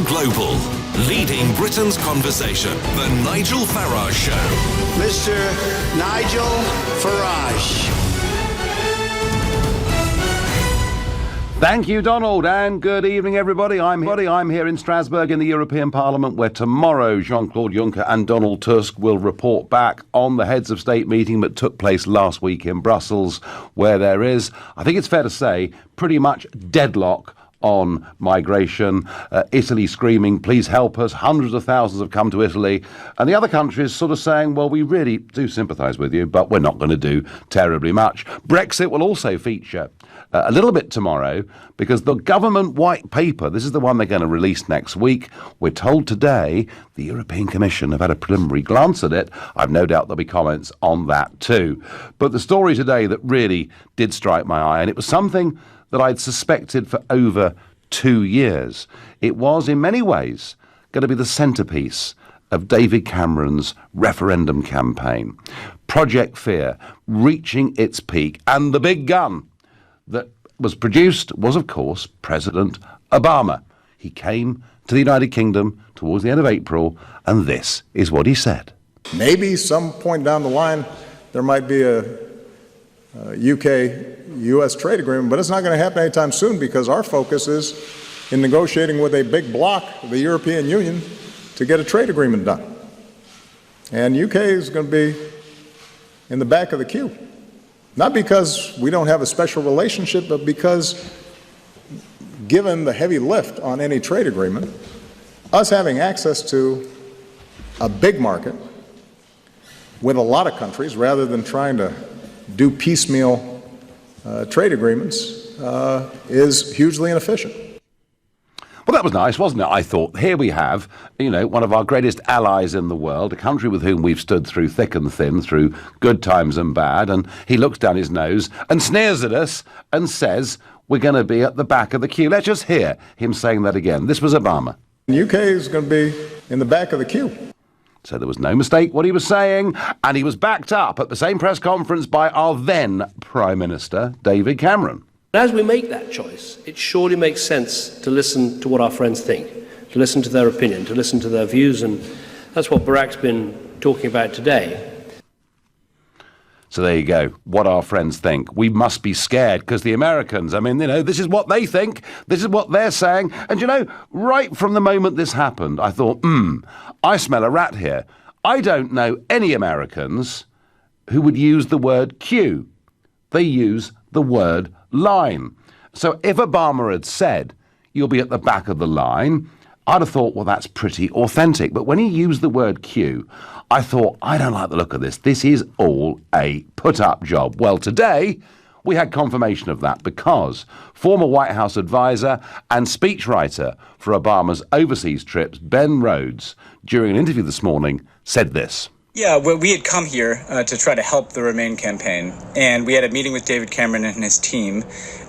Going global. Leading Britain's conversation. The Nigel Farage Show. Mr. Nigel Farage. Thank you, Donald, and good evening, everybody. I'm here in Strasbourg in the European Parliament, where tomorrow Jean-Claude Juncker and Donald Tusk will report back on the heads of state meeting that took place last week in Brussels, where there is, I think it's fair to say, pretty much deadlock on migration. Italy screaming, please help us. Hundreds of thousands have come to Italy. And the other countries sort of saying, well, we really do sympathise with you, but we're not going to do terribly much. Brexit will also feature a little bit tomorrow, because the government white paper, this is the one they're going to release next week. We're told today the European Commission have had a preliminary glance at it. I've no doubt there'll be comments on that too. But the story today that really did strike my eye, and it was something that I'd suspected for over 2 years. It was, in many ways, going to be the centrepiece of David Cameron's referendum campaign. Project Fear reaching its peak, and the big gun that was produced was, of course, President Obama. He came to the United Kingdom towards the end of April, and this is what he said. Maybe some point down the line there might be a UK-US trade agreement, but it's not going to happen anytime soon, because our focus is in negotiating with a big bloc, the European Union, to get a trade agreement done. And UK is going to be in the back of the queue. Not because we don't have a special relationship, but because, given the heavy lift on any trade agreement, us having access to a big market with a lot of countries, rather than trying to do piecemeal trade agreements, is hugely inefficient. Well, that was nice, wasn't it? I thought, here we have, one of our greatest allies in the world, a country with whom we've stood through thick and thin, through good times and bad, and he looks down his nose and sneers at us and says we're going to be at the back of the queue. Let's just hear him saying that again. This was Obama. The UK is going to be in the back of the queue. So there was no mistake what he was saying, and he was backed up at the same press conference by our then Prime Minister, David Cameron. As we make that choice, it surely makes sense to listen to what our friends think, to listen to their opinion, to listen to their views, and that's what Barack's been talking about today. So there you go, what our friends think. We must be scared, because the Americans, this is what they think, this is what they're saying. And right from the moment this happened, I thought, I smell a rat here. I don't know any Americans who would use the word queue. They use the word line. So if Obama had said, you'll be at the back of the line, I'd have thought, well, that's pretty authentic. But when he used the word queue, I thought, I don't like the look of this. This is all a put-up job. Well, today, we had confirmation of that, because former White House advisor and speechwriter for Obama's overseas trips, Ben Rhodes, during an interview this morning, said this. Yeah, well, we had come here to try to help the Remain campaign, and we had a meeting with David Cameron and his team,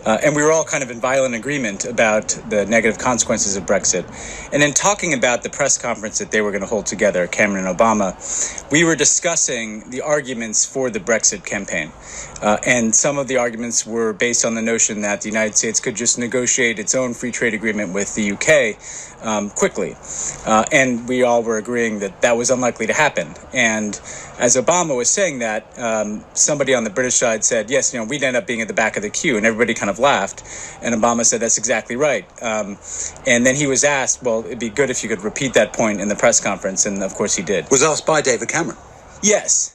and we were all kind of in violent agreement about the negative consequences of Brexit. And in talking about the press conference that they were going to hold together, Cameron and Obama, we were discussing the arguments for the Brexit campaign. And some of the arguments were based on the notion that the United States could just negotiate its own free trade agreement with the UK quickly. And we all were agreeing that that was unlikely to happen. And as Obama was saying that, somebody on the British side said, yes, we'd end up being at the back of the queue. And everybody kind of laughed. And Obama said, that's exactly right. And then he was asked, well, it'd be good if you could repeat that point in the press conference. And of course he did. Was asked by David Cameron? Yes.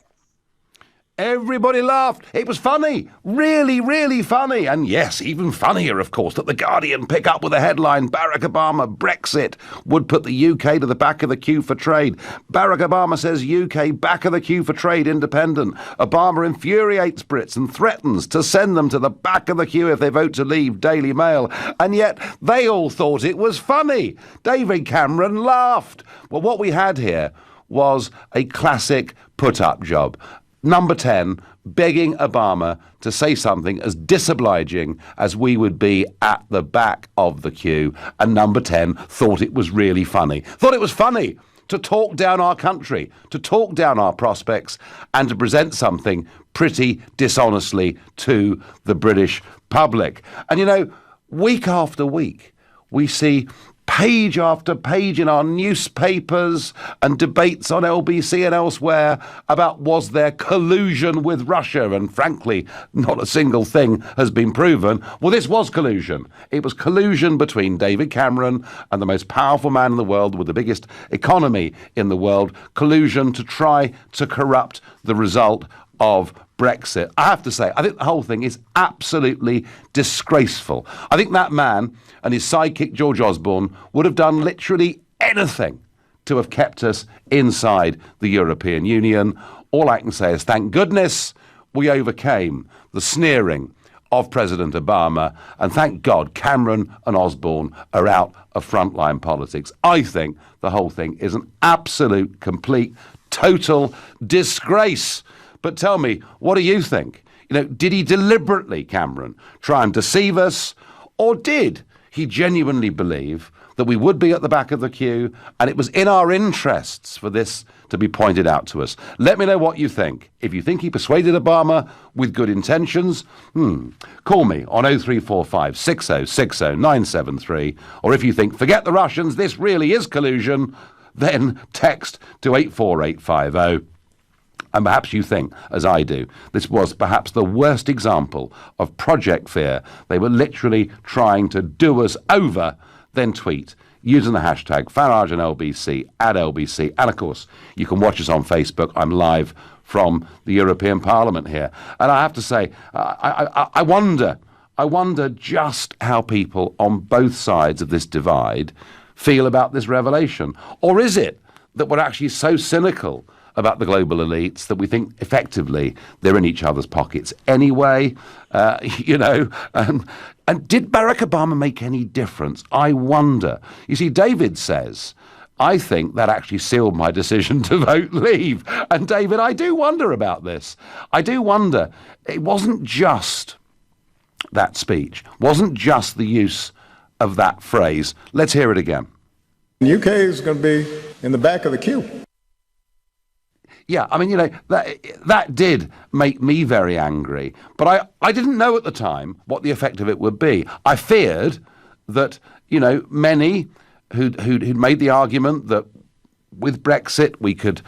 Everybody laughed. It was funny. Really, really funny. And yes, even funnier, of course, that The Guardian pick up with a headline, Barack Obama, Brexit would put the UK to the back of the queue for trade. Barack Obama says UK back of the queue for trade, independent. Obama infuriates Brits and threatens to send them to the back of the queue if they vote to leave, Daily Mail. And yet they all thought it was funny. David Cameron laughed. Well, what we had here was a classic put-up job. Number 10, begging Obama to say something as disobliging as we would be at the back of the queue. And number 10 thought it was really funny. Thought it was funny to talk down our country, to talk down our prospects, and to present something pretty dishonestly to the British public. And week after week, we see page after page in our newspapers and debates on LBC and elsewhere about was there collusion with Russia, and frankly, not a single thing has been proven. Well, this was collusion. It was collusion between David Cameron and the most powerful man in the world with the biggest economy in the world, collusion to try to corrupt the result of Brexit. I have to say, I think the whole thing is absolutely disgraceful. I think that man and his sidekick George Osborne would have done literally anything to have kept us inside the European Union. All I can say is thank goodness we overcame the sneering of President Obama, and thank God Cameron and Osborne are out of frontline politics. I think the whole thing is an absolute, complete, total disgrace. But tell me, what do you think? Did he deliberately, Cameron, try and deceive us? Or did he genuinely believe that we would be at the back of the queue and it was in our interests for this to be pointed out to us? Let me know what you think. If you think he persuaded Obama with good intentions, call me on 0345 6060 973. Or if you think, forget the Russians, this really is collusion, then text to 84850. And perhaps you think, as I do, this was perhaps the worst example of Project Fear. They were literally trying to do us over, then tweet using the hashtag Farage and LBC, @LBC. And of course, you can watch us on Facebook. I'm live from the European Parliament here. And I have to say, I wonder just how people on both sides of this divide feel about this revelation. Or is it that we're actually so cynical about the global elites that we think effectively they're in each other's pockets anyway, and did Barack Obama make any difference? I wonder. You see, David says, I think that actually sealed my decision to vote leave. And David, I do wonder about this. I do wonder. It wasn't just that speech, wasn't just the use of that phrase. Let's hear it again. The UK is going to be in the back of the queue. Yeah, I mean, that did make me very angry. But I didn't know at the time what the effect of it would be. I feared that, many who'd made the argument that with Brexit we could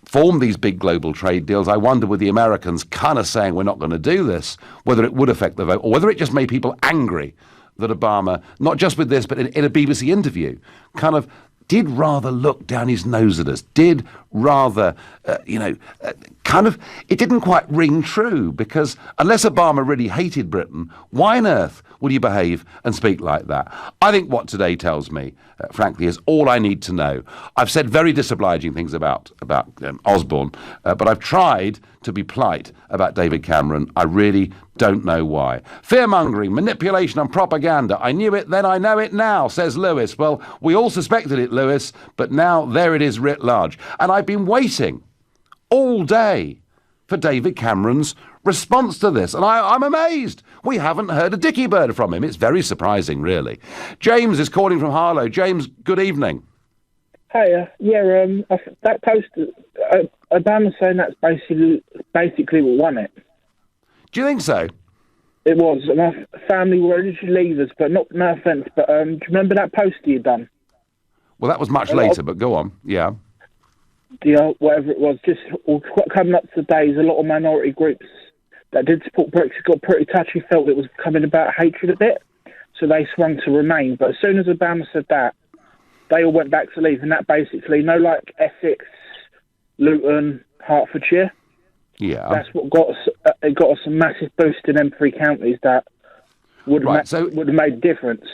form these big global trade deals. I wonder with the Americans kind of saying we're not going to do this, whether it would affect the vote or whether it just made people angry that Obama, not just with this, but in a BBC interview, kind of did rather look down his nose at us, did rather, it didn't quite ring true, because unless Obama really hated Britain, why on earth would he behave and speak like that? I think what today tells me, frankly, is all I need to know. I've said very disobliging things about Osborne, but I've tried to be polite about David Cameron. I really don't know why. Fear-mongering, manipulation and propaganda. I knew it then, I know it now, says Lewis. Well, we all suspected it, Lewis, but now there it is writ large. And I've been waiting all day for David Cameron's response to this. And I'm amazed. We haven't heard a dicky bird from him. It's very surprising, really. James is calling from Harlow. James, good evening. Hiya. That post, Obama's saying that's basically what won it. Do you think so? It was. My family were originally leavers, but no offence, but do you remember that post you'd done? Well, that was much later, but go on. Yeah. Whatever it was, just coming up to the days, a lot of minority groups that did support Brexit got pretty touchy, felt it was coming about hatred a bit, so they swung to Remain. But as soon as Obama said that, they all went back to leave, and that basically, Essex, Luton, Hertfordshire. Yeah, that's what got us. It got us a massive boost in them three counties that would have made a difference.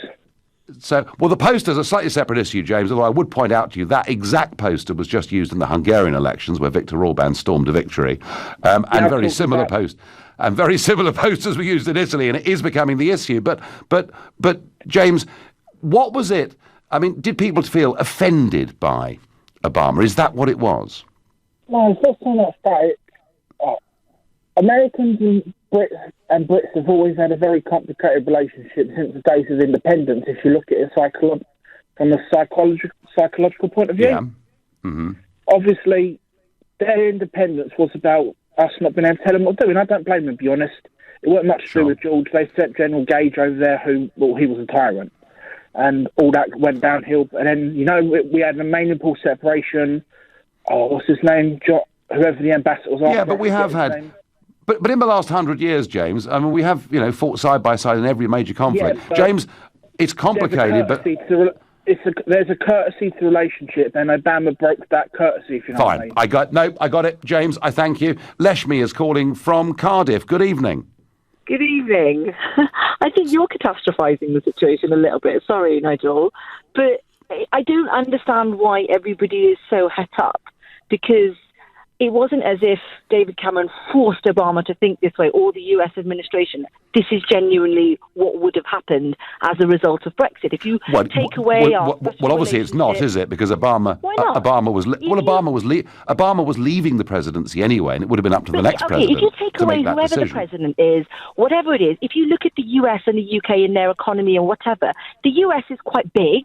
So, well, the poster's a slightly separate issue, James, although I would point out to you that exact poster was just used in the Hungarian elections where Viktor Orban stormed a victory. And very similar posters were used in Italy, and it is becoming the issue. But James, what was it? I mean, did people feel offended by Obama? Is that what it was? No, it's not so much that. Americans and Brits have always had a very complicated relationship since the days of independence, if you look at it from a psychological point of view. Yeah. Mm-hmm. Obviously, their independence was about us not being able to tell them what to do, and I don't blame them, to be honest. It wasn't much to do with George. They sent General Gage over there, he was a tyrant. and all that went downhill. And then, we had the main impulse separation. Oh, what's his name? Whoever the ambassador was after. Yeah, but we have had... But in the last 100 years, James, I mean, we have, fought side by side in every major conflict. Yeah, James, it's complicated, but... There's a courtesy to the relationship, and Obama broke that courtesy, if you know what I mean. I got it. James, I thank you. Leshmi is calling from Cardiff. Good evening. Good evening. I think you're catastrophising the situation a little bit. Sorry, Nigel. But I don't understand why everybody is so het up, because it wasn't as if David Cameron forced Obama to think this way, or the US administration. This is genuinely what would have happened as a result of Brexit. If you take away our... Well, obviously it's not, is it? Because Obama... Why not? Obama was leaving the presidency anyway, and it would have been up to the next president. If you take away whoever the president is, whatever it is, if you look at the US and the UK and their economy and whatever, the US is quite big,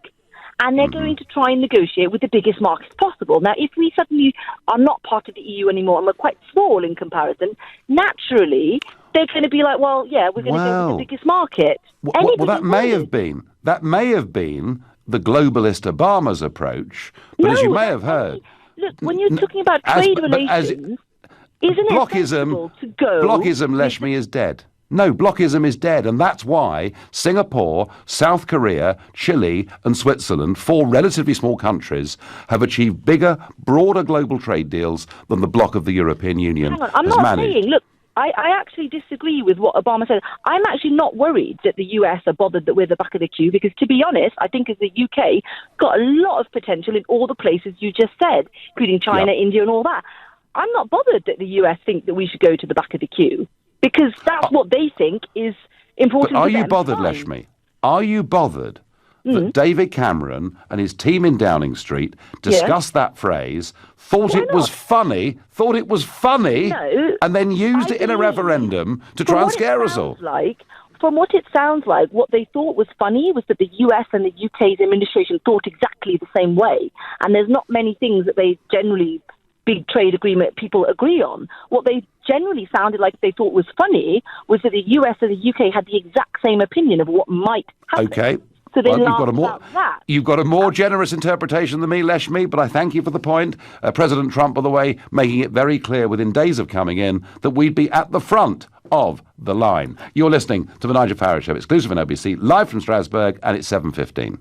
and they're going to try and negotiate with the biggest markets possible. Now, if we suddenly are not part of the EU anymore and we're quite small in comparison, naturally, they're going to be like, well, yeah, we're going to go with the biggest market. Well, that may have been the globalist Obama's approach, but as you may have heard... Look, when you're talking about trade relations, isn't it sensible to go... Blockism, Leshmi, is dead. No, blockism is dead, and that's why Singapore, South Korea, Chile and Switzerland, 4 relatively small countries, have achieved bigger, broader global trade deals than the bloc of the European Union has managed. I'm not saying, look, I actually disagree with what Obama said. I'm actually not worried that the US are bothered that we're the back of the queue, because, to be honest, I think as the UK got a lot of potential in all the places you just said, including China, India and all that. I'm not bothered that the US think that we should go to the back of the queue, because that's what they think is important. But are you bothered, Leshmi? Are you bothered that David Cameron and his team in Downing Street discussed that phrase, thought it was funny, and then used it in a referendum to try and scare us all? From what it sounds like, what they thought was funny was that the US and the UK's administration thought exactly the same way, and there's not many things that they generally... big trade agreement people agree on. What they generally sounded like they thought was funny was that the US and the UK had the exact same opinion of what might happen. Okay. So they laughed about that. You've got a more generous interpretation than me, Leshmi, but I thank you for the point. President Trump, by the way, making it very clear within days of coming in that we'd be at the front of the line. You're listening to the Nigel Farage Show, exclusive on LBC, live from Strasbourg, and it's 7:15.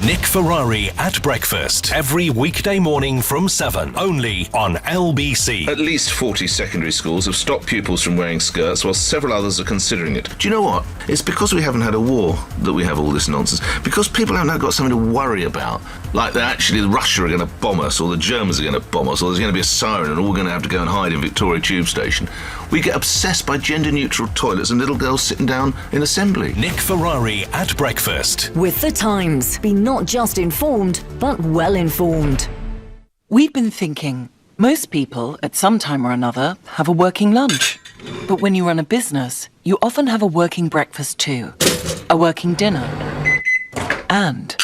Nick Ferrari at breakfast every weekday morning from 7, only on LBC. At least 40 secondary schools have stopped pupils from wearing skirts, while several others are considering it. Do you know what? It's because we haven't had a war that we have all this nonsense. Because people haven't got something to worry about. Like that actually Russia are going to bomb us, or the Germans are going to bomb us, or there's going to be a siren and all we're going to have to go and hide in Victoria Tube Station. We get obsessed by gender-neutral toilets and little girls sitting down in assembly. Nick Ferrari at breakfast. With the Times. Be not just informed, but well informed. We've been thinking, most people at some time or another have a working lunch. But when you run a business, you often have a working breakfast too, a working dinner, and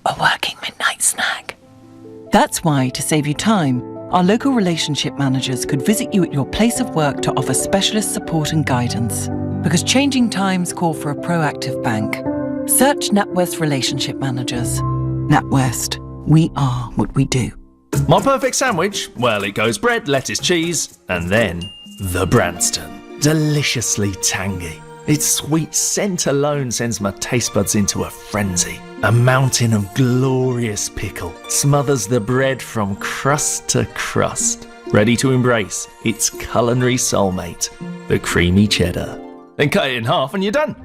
a working midnight snack. That's why, to save you time, our local relationship managers could visit you at your place of work to offer specialist support and guidance. Because changing times call for a proactive bank. Search NatWest Relationship Managers. NatWest. We are what we do. My perfect sandwich? Well, it goes bread, lettuce, cheese, and then the Branston. Deliciously tangy. Its sweet scent alone sends my taste buds into a frenzy. A mountain of glorious pickle smothers the bread from crust to crust, ready to embrace its culinary soulmate, the creamy cheddar. Then cut it in half and you're done.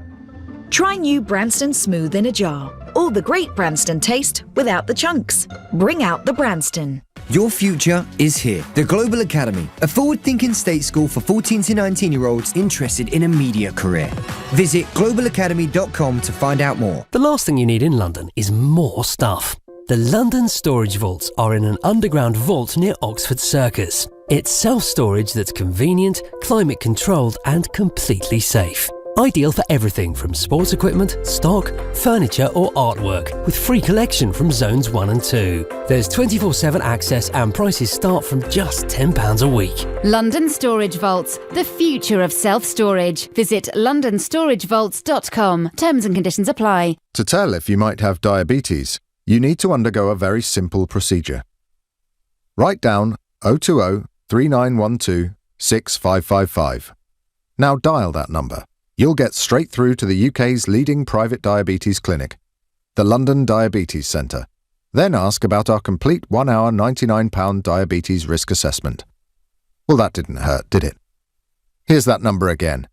Try new Branston Smooth in a jar. All the great Branston taste without the chunks. Bring out the Branston. Your future is here. The Global Academy, a forward-thinking state school for 14 to 19-year-olds interested in a media career. Visit globalacademy.com to find out more. The last thing you need in London is more stuff. The London Storage Vaults are in an underground vault near Oxford Circus. It's self-storage that's convenient, climate-controlled and completely safe. Ideal for everything from sports equipment, stock, furniture or artwork, with free collection from Zones 1 and 2. There's 24/7 access and prices start from just £10 a week. London Storage Vaults, the future of self-storage. Visit londonstoragevaults.com. Terms and conditions apply. To tell if you might have diabetes, you need to undergo a very simple procedure. Write down 020 3912 6555. Now dial that number. You'll get straight through to the UK's leading private diabetes clinic, the London Diabetes Centre. Then ask about our complete 1 hour £99 diabetes risk assessment. Well, that didn't hurt, did it? Here's that number again.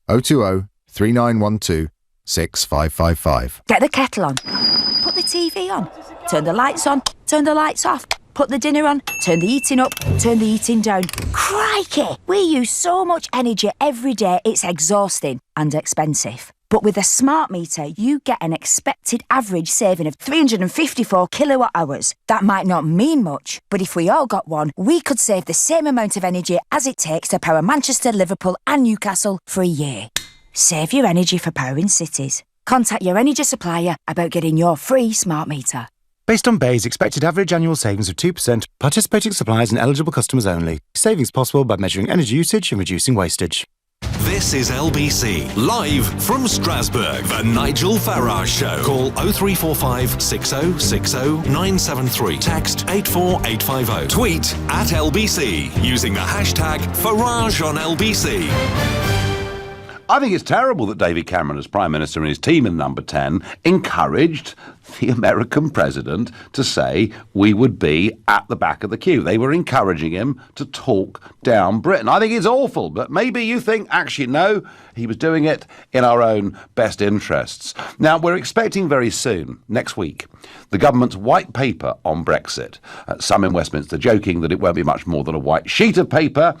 020 3912 6555. Get the kettle on. Put the TV on. Turn the lights on. Turn the lights off. Put the dinner on. Turn the heating up. Turn the heating down. Crikey! We use so much energy every day, it's exhausting and expensive. But with a smart meter, you get an expected average saving of 354 kilowatt hours. That might not mean much, but if we all got one, we could save the same amount of energy as it takes to power Manchester, Liverpool and Newcastle for a year. Save your energy for powering cities. Contact your energy supplier about getting your free smart meter. Based on BEI's expected average annual savings of 2%, participating suppliers and eligible customers only. Savings possible by measuring energy usage and reducing wastage. This is LBC, live from Strasbourg, the Nigel Farage Show. Call 0345 6060 973. Text 84850. Tweet at LBC using the hashtag Farage on LBC. I think it's terrible that David Cameron, as Prime Minister, and his team in Number 10 encouraged the American president to say we would be at the back of the queue. They were encouraging him to talk down Britain. I think it's awful, but maybe you think, actually, no, he was doing it in our own best interests. Now, we're expecting very soon, next week, the government's white paper on Brexit. Some in Westminster joking that it won't be much more than a white sheet of paper,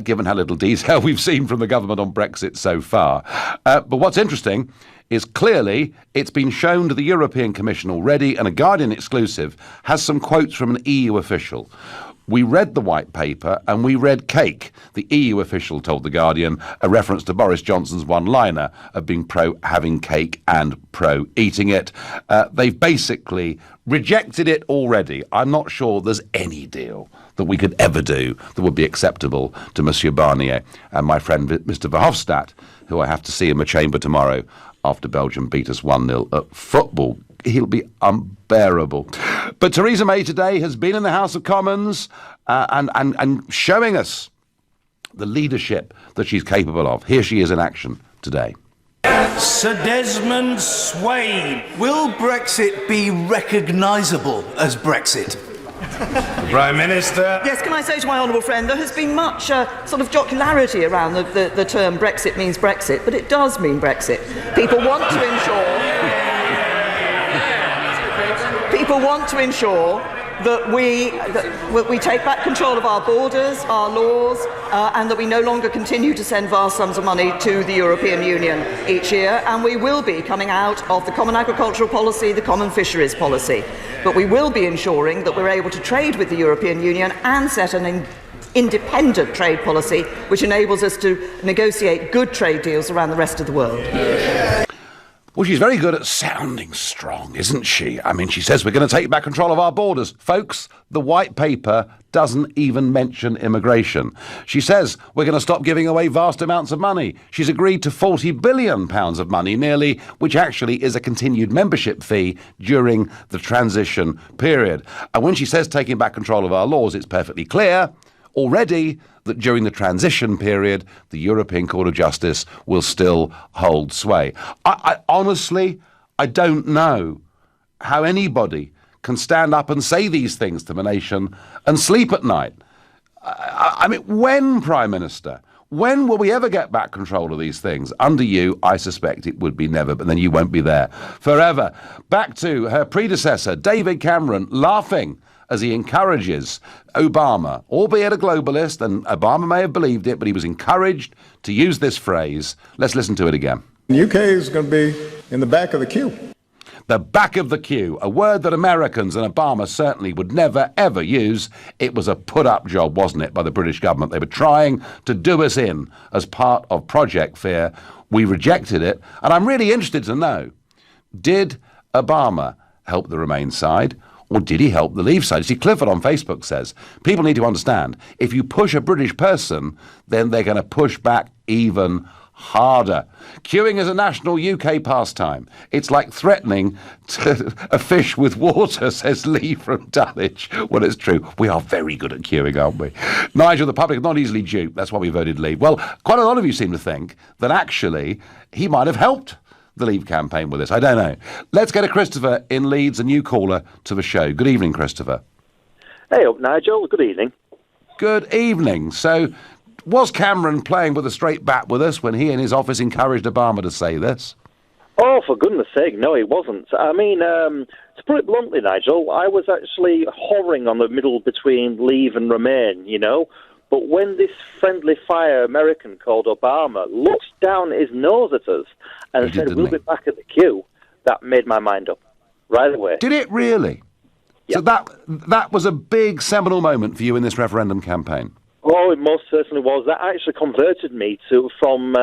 given how little detail we've seen from the government on Brexit so far. But what's interesting is clearly it's been shown to the European Commission already, and a Guardian exclusive has some quotes from an EU official. We read the white paper and we read cake, the EU official told The Guardian, a reference to Boris Johnson's one-liner of being pro-having cake and pro-eating it. They've basically rejected it already. I'm not sure there's any deal that we could ever do that would be acceptable to Monsieur Barnier and my friend Mr Verhofstadt, who I have to see in the chamber tomorrow after Belgium beat us 1-0 at football. He'll be unbearable. But Theresa May today has been in the House of Commons and showing us the leadership that she's capable of. Here she is in action today. Sir Desmond Swayne. Will Brexit be recognisable as Brexit? The Prime Minister. Yes, can I say to my honourable friend, there has been much sort of jocularity around the term Brexit means Brexit, but it does mean Brexit. People want to ensure that we take back control of our borders, our laws, and that we no longer continue to send vast sums of money to the European Union each year, and we will be coming out of the Common Agricultural Policy, the Common Fisheries Policy. But we will be ensuring that we're able to trade with the European Union and set an independent trade policy which enables us to negotiate good trade deals around the rest of the world. Well, she's very good at sounding strong, isn't she? I mean, she says we're going to take back control of our borders. Folks, the white paper doesn't even mention immigration. She says we're going to stop giving away vast amounts of money. She's agreed to £40 billion of money, nearly, which actually is a continued membership fee during the transition period. And when she says taking back control of our laws, it's perfectly clear already that during the transition period, the European Court of Justice will still hold sway. I honestly, I don't know how anybody can stand up and say these things to the nation and sleep at night. I mean, when, Prime Minister, when will we ever get back control of these things? Under you, I suspect it would be never, but then you won't be there forever. Back to her predecessor, David Cameron, laughing as he encourages Obama, albeit a globalist, and Obama may have believed it, but he was encouraged to use this phrase. Let's listen to it again. The UK is going to be in the back of the queue. The back of the queue, a word that Americans and Obama certainly would never, ever use. It was a put-up job, wasn't it, by the British government? They were trying to do us in as part of Project Fear. We rejected it. And I'm really interested to know, did Obama help the Remain side? Or did he help the Leave side? See, Clifford on Facebook says, people need to understand, if you push a British person, then they're going to push back even harder. Queuing is a national UK pastime. It's like threatening a fish with water, says Lee from Dulwich. Well, it's true. We are very good at queuing, aren't we? Nigel, the public is not easily duped. That's why we voted Leave. Well, quite a lot of you seem to think that actually he might have helped the Leave campaign with this. I don't know. Let's go to Christopher in Leeds, a new caller to the show. Good evening, Christopher. Hey up, Nigel. Good evening. Good evening. So, was Cameron playing with a straight bat with us when he and his office encouraged Obama to say this? Oh, for goodness sake, no, he wasn't. I mean, to put it bluntly, Nigel, I was actually hovering on the middle between Leave and Remain, you know. But when this friendly fire American called Obama looked down his nose at us and said, we'll be back at the queue, that made my mind up right away. Did it really? Yep. So that was a big seminal moment for you in this referendum campaign? Oh, it most certainly was. That actually converted me from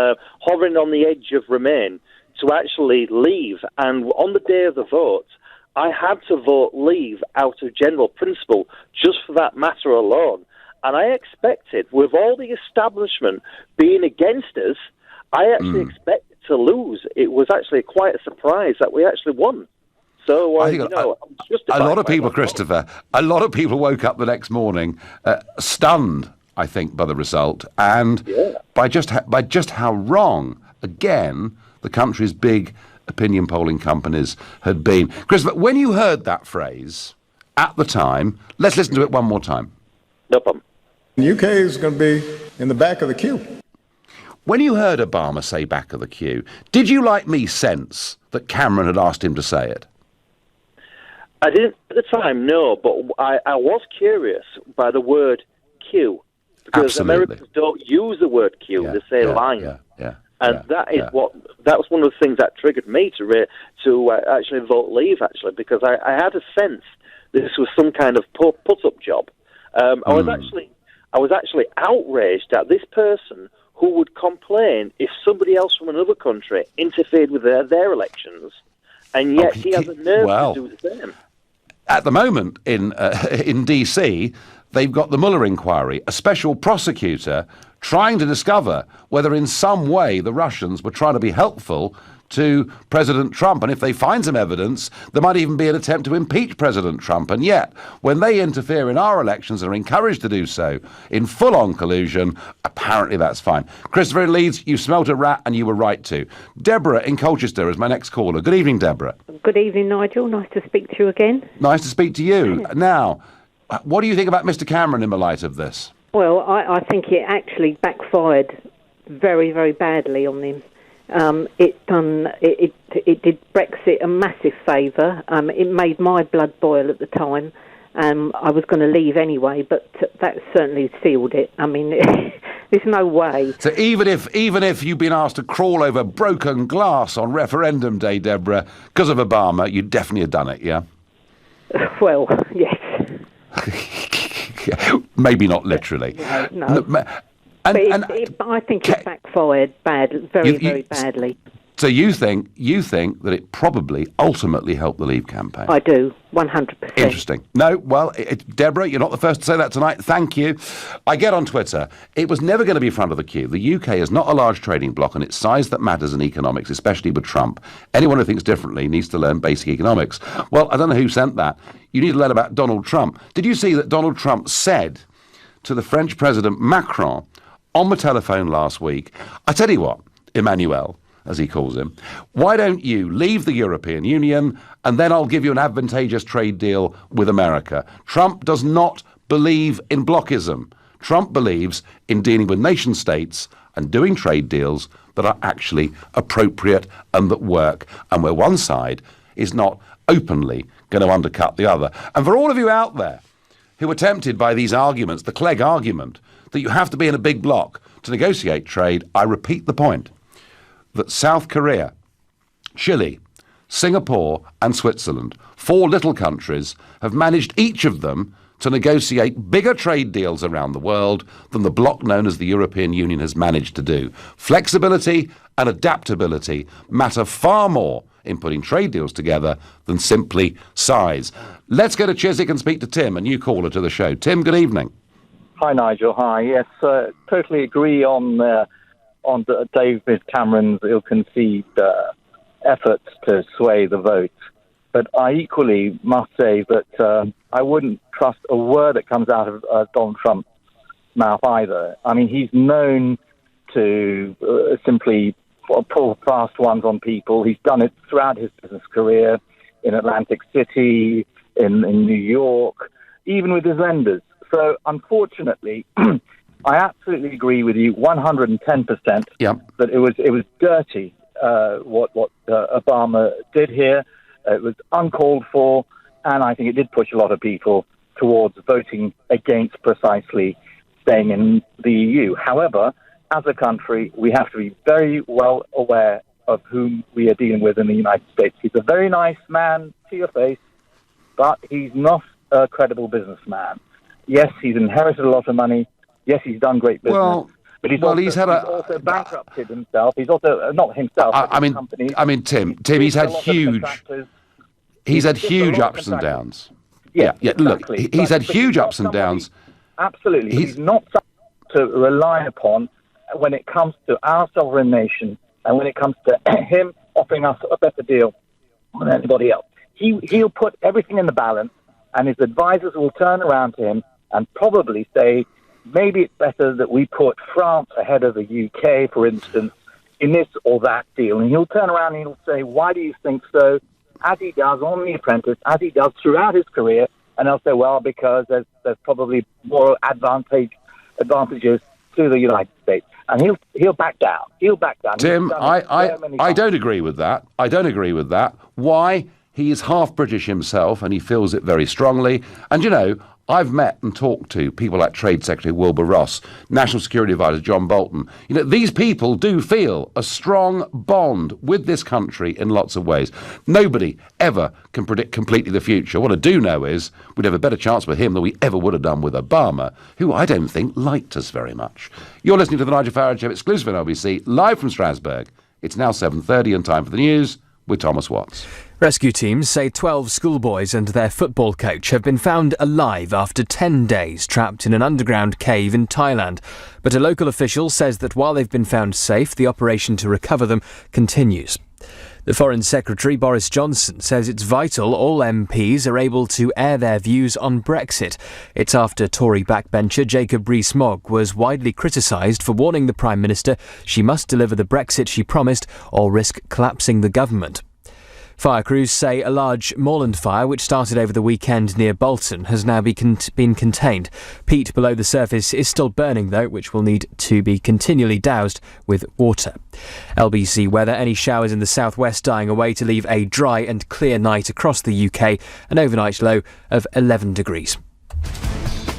hovering on the edge of Remain to actually Leave. And on the day of the vote, I had to vote Leave out of general principle just for that matter alone. And I expected, with all the establishment being against us, I actually expected to lose. It was actually quite a surprise that we actually won. So, I think a lot of people, Christopher, a lot of people woke up the next morning stunned, I think, by the result, and by just how wrong, again, the country's big opinion polling companies had been. Christopher, when you heard that phrase at the time, let's listen to it one more time. No problem. The UK is going to be in the back of the queue. When you heard Obama say back of the queue, did you, like me, sense that Cameron had asked him to say it? I didn't at the time, no, but I was curious by the word queue. Because Absolutely. Americans don't use the word queue, they say line. And that was one of the things that triggered me to actually vote Leave, actually, because I had a sense this was some kind of put-up job. I was actually outraged at this person who would complain if somebody else from another country interfered with their elections, and yet he has a nerve to do the same. At the moment in D.C., they've got the Mueller inquiry, a special prosecutor trying to discover whether in some way the Russians were trying to be helpful to President Trump. And if they find some evidence, there might even be an attempt to impeach President Trump. And yet, when they interfere in our elections and are encouraged to do so in full-on collusion, apparently that's fine. Christopher in Leeds, you smelt a rat and you were right to. Deborah in Colchester is my next caller. Good evening, Deborah. Good evening, Nigel. Nice to speak to you again. Nice to speak to you. Now, what do you think about Mr. Cameron in the light of this? Well, I think it actually backfired very, very badly on him. It did Brexit a massive favour. It made my blood boil at the time. I was going to leave anyway, but that certainly sealed it. I mean, there's no way. So even if you've been asked to crawl over broken glass on referendum day, Deborah, because of Obama, you'd definitely have done it, yeah? Well, yes. Maybe not literally. No. But I think it backfired very badly. So you think that it probably ultimately helped the Leave campaign? I do, 100%. Interesting. No, well, Deborah, you're not the first to say that tonight. Thank you. I get on Twitter. It was never going to be front of the queue. The UK is not a large trading bloc, and it's size that matters in economics, especially with Trump. Anyone who thinks differently needs to learn basic economics. Well, I don't know who sent that. You need to learn about Donald Trump. Did you see that Donald Trump said to the French President Macron on the telephone last week, I tell you what, Emmanuel, as he calls him, why don't you leave the European Union and then I'll give you an advantageous trade deal with America? Trump does not believe in blockism. Trump believes in dealing with nation states and doing trade deals that are actually appropriate and that work, and where one side is not openly going to undercut the other. And for all of you out there who are tempted by these arguments, the Clegg argument, that you have to be in a big bloc to negotiate trade, I repeat the point that South Korea, Chile, Singapore and Switzerland. 4 little countries have managed, each of them, to negotiate bigger trade deals around the world than the bloc known as the European Union has managed to do. Flexibility and adaptability matter far more in putting trade deals together than simply size. Let's go to Chiswick and speak to Tim, a new caller to the show. Tim, good evening. Hi, Nigel. Hi. Yes, totally agree on David Cameron's ill-conceived efforts to sway the vote. But I equally must say that I wouldn't trust a word that comes out of Donald Trump's mouth either. I mean, he's known to simply pull fast ones on people. He's done it throughout his business career in Atlantic City, in New York, even with his lenders. So, unfortunately, I absolutely agree with you 110% that it was dirty what Obama did here. It was uncalled for, and I think it did push a lot of people towards voting against precisely staying in the EU. However, as a country, we have to be very well aware of whom we are dealing with in the United States. He's a very nice man to your face, but he's not a credible businessman. Yes, he's inherited a lot of money. Yes, he's done great business. But he's also bankrupted himself. He's also not himself. Tim, he's had huge ups and downs. Yeah. Look, he's had huge ups and downs. Absolutely, he's not someone to rely upon when it comes to our sovereign nation and when it comes to him offering us a better deal than anybody else. He'll put everything in the balance, and his advisors will turn around to him and probably say, maybe it's better that we put France ahead of the UK, for instance, in this or that deal. And he'll turn around and he'll say, why do you think so? As he does on The Apprentice, as he does throughout his career. And they'll say, well, because there's probably more advantages to the United States. And he'll back down. He'll back down. Tim, I don't agree with that. I don't agree with that. Why? He is half British himself, and he feels it very strongly. And, you know, I've met and talked to people like Trade Secretary Wilbur Ross, National Security Advisor John Bolton. You know, these people do feel a strong bond with this country in lots of ways. Nobody ever can predict completely the future. What I do know is we'd have a better chance with him than we ever would have done with Obama, who I don't think liked us very much. You're listening to the Nigel Farage Show, exclusive on LBC, live from Strasbourg. It's now 7:30 and time for the news with Thomas Watts. Rescue teams say 12 schoolboys and their football coach have been found alive after 10 days trapped in an underground cave in Thailand. But a local official says that while they've been found safe, the operation to recover them continues. The Foreign Secretary, Boris Johnson, says it's vital all MPs are able to air their views on Brexit. It's after Tory backbencher Jacob Rees-Mogg was widely criticised for warning the Prime Minister she must deliver the Brexit she promised or risk collapsing the government. Fire crews say a large moorland fire, which started over the weekend near Bolton, has now been contained. Peat below the surface is still burning, though, which will need to be continually doused with water. LBC weather, any showers in the southwest dying away to leave a dry and clear night across the UK, an overnight low of 11 degrees.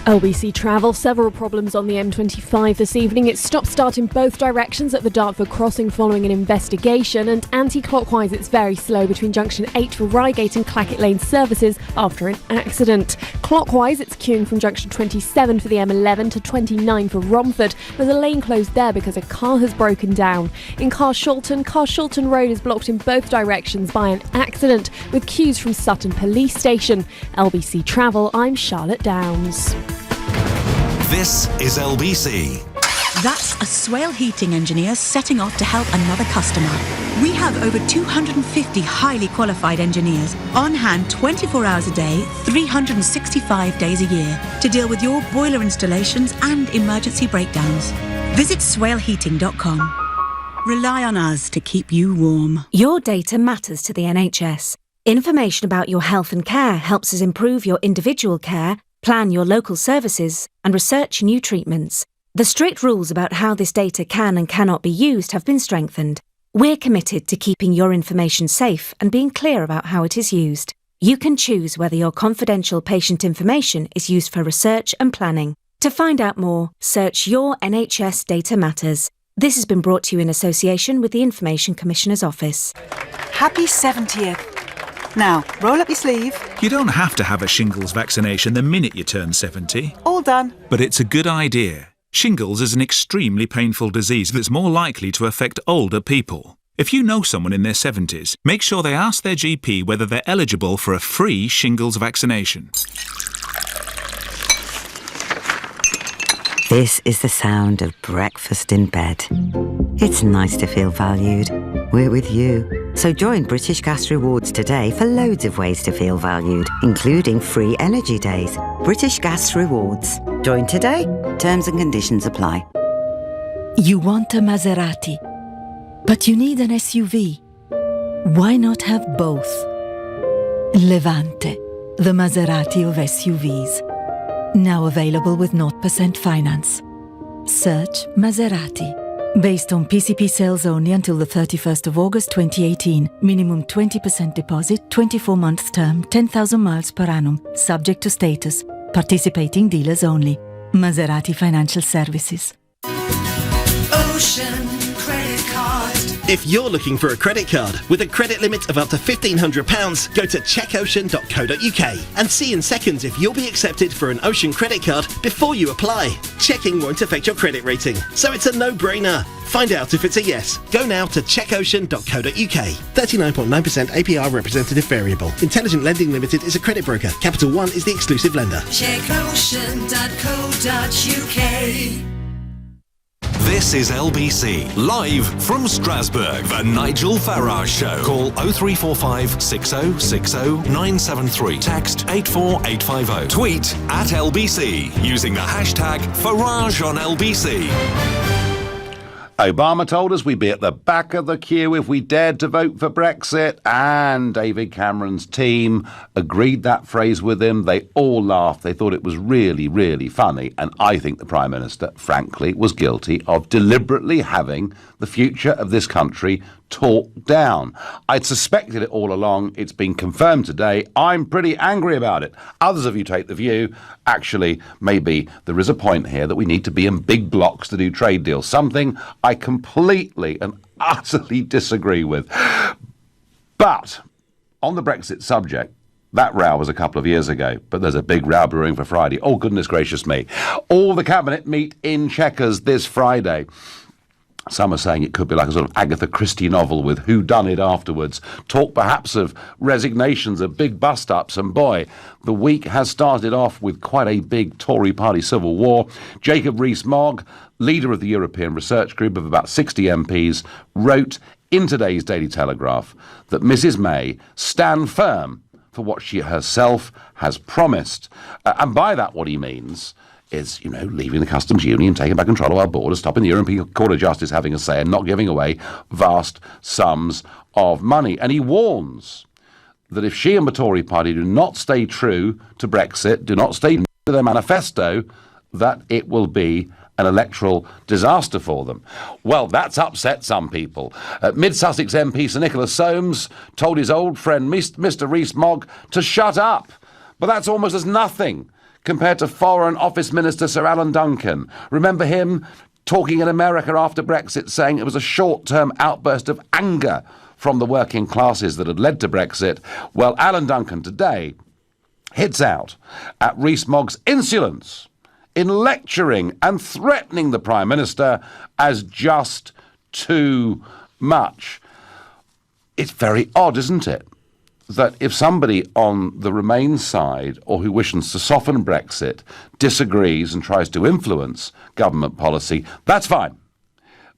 LBC travel, several problems on the M25 this evening. It's stop-start in both directions at the Dartford crossing following an investigation, and anti-clockwise it's very slow between junction 8 for Reigate and Clackett Lane services after an accident. Clockwise it's queuing from junction 27 for the M11 to 29 for Romford. There's a lane closed there because a car has broken down. In Carshalton Road is blocked in both directions by an accident with queues from Sutton Police Station. LBC Travel, I'm Charlotte Downs. This is LBC. That's a Swale heating engineer setting off to help another customer. We have over 250 highly qualified engineers on hand 24 hours a day, 365 days a year to deal with your boiler installations and emergency breakdowns. Visit swaleheating.com. Rely on us to keep you warm. Your data matters to the NHS. Information about your health and care helps us improve your individual care, plan your local services, and research new treatments. The strict rules about how this data can and cannot be used have been strengthened. We're committed to keeping your information safe and being clear about how it is used. You can choose whether your confidential patient information is used for research and planning. To find out more, search Your NHS Data Matters. This has been brought to you in association with the Information Commissioner's Office. Happy 70th. Now, roll up your sleeve. You don't have to have a shingles vaccination the minute you turn 70. All done. But it's a good idea. Shingles is an extremely painful disease that's more likely to affect older people. If you know someone in their 70s, make sure they ask their GP whether they're eligible for a free shingles vaccination. This is the sound of breakfast in bed. It's nice to feel valued. We're with you. So join British Gas Rewards today for loads of ways to feel valued, including free energy days. British Gas Rewards. Join today. Terms and conditions apply. You want a Maserati, but you need an SUV. Why not have both? Levante, the Maserati of SUVs. Now available with 0% finance. Search Maserati. Based on PCP sales only until the 31st of August 2018. Minimum 20% deposit, 24-month term, 10,000 miles per annum. Subject to status. Participating dealers only. Maserati Financial Services. Ocean Credit Card. If you're looking for a credit card with a credit limit of up to £1,500, go to checkocean.co.uk and see in seconds if you'll be accepted for an Ocean credit card before you apply. Checking won't affect your credit rating, so it's a no-brainer. Find out if it's a yes. Go now to checkocean.co.uk. 39.9% APR representative variable. Intelligent Lending Limited is a credit broker. Capital One is the exclusive lender. Checkocean.co.uk. This is LBC, live from Strasbourg, the Nigel Farage Show. Call 0345 6060 973. Text 84850. Tweet at LBC using the hashtag Farage on LBC. Obama told us we'd be at the back of the queue if we dared to vote for Brexit, and David Cameron's team agreed that phrase with him. They all laughed. They thought it was really, really funny, and I think the Prime Minister, frankly, was guilty of deliberately having the future of this country talked down. I'd suspected it all along. It's been confirmed today. I'm pretty angry about it. Others of you take the view, actually, maybe there is a point here that we need to be in big blocks to do trade deals, something I completely and utterly disagree with. But on the Brexit subject, that row was a couple of years ago, but there's a big row brewing for Friday. Oh, goodness gracious me. All the Cabinet meet in Chequers this Friday. Some are saying it could be like a sort of Agatha Christie novel with whodunit afterwards. Talk perhaps of resignations, of big bust-ups, and boy, the week has started off with quite a big Tory party civil war. Jacob Rees-Mogg, leader of the European Research Group of about 60 MPs, wrote in today's Daily Telegraph that Mrs May stand firm for what she herself has promised. And by that what he means is, leaving the customs union, taking back control of our borders, stopping the European Court of Justice having a say, and not giving away vast sums of money. And he warns that if she and the Tory party do not stay true to Brexit, do not stay true to their manifesto, that it will be an electoral disaster for them. Well, that's upset some people. Mid-Sussex MP Sir Nicholas Soames told his old friend Mr Rees-Mogg to shut up. But that's almost as nothing compared to Foreign Office Minister Sir Alan Duncan. Remember him talking in America after Brexit, saying it was a short-term outburst of anger from the working classes that had led to Brexit. Well, Alan Duncan today hits out at Rees-Mogg's insolence in lecturing and threatening the Prime Minister as just too much. It's very odd, isn't it, that if somebody on the Remain side or who wishes to soften Brexit disagrees and tries to influence government policy, that's fine.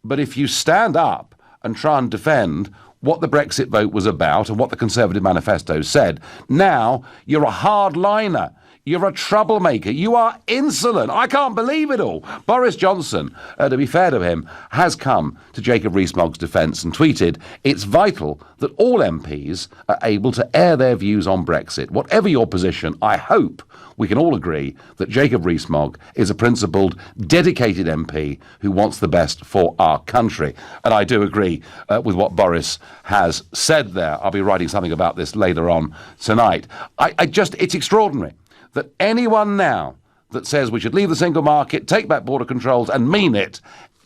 But if you stand up and try and defend what the Brexit vote was about and what the Conservative manifesto said, now you're a hardliner. You're a troublemaker. You are insolent. I can't believe it all. Boris Johnson, to be fair to him, has come to Jacob Rees-Mogg's defence and tweeted, "It's vital that all MPs are able to air their views on Brexit. Whatever your position, I hope we can all agree that Jacob Rees-Mogg is a principled, dedicated MP who wants the best for our country." And I do agree with what Boris has said there. I'll be writing something about this later on tonight. It's extraordinary that anyone now that says we should leave the single market, take back border controls and mean it,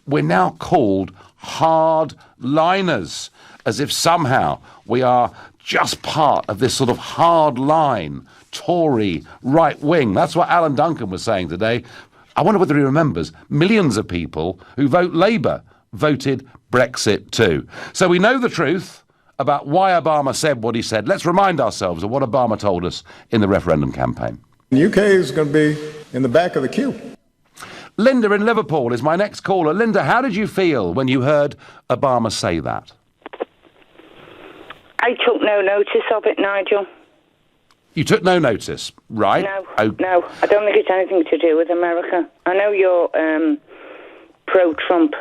we're now called hardliners, as if somehow we are just part of this sort of hard-line Tory right wing. That's what Alan Duncan was saying today. I wonder whether he remembers millions of people who vote Labour voted Brexit too. So we know the truth about why Obama said what he said. Let's remind ourselves of what Obama told us in the referendum campaign. The UK is going to be in the back of the queue. Linda in Liverpool is my next caller. Linda, how did you feel when you heard Obama say that? I took no notice of it, Nigel. You took no notice, right? No, I don't think it's anything to do with America. I know you're pro-Trump.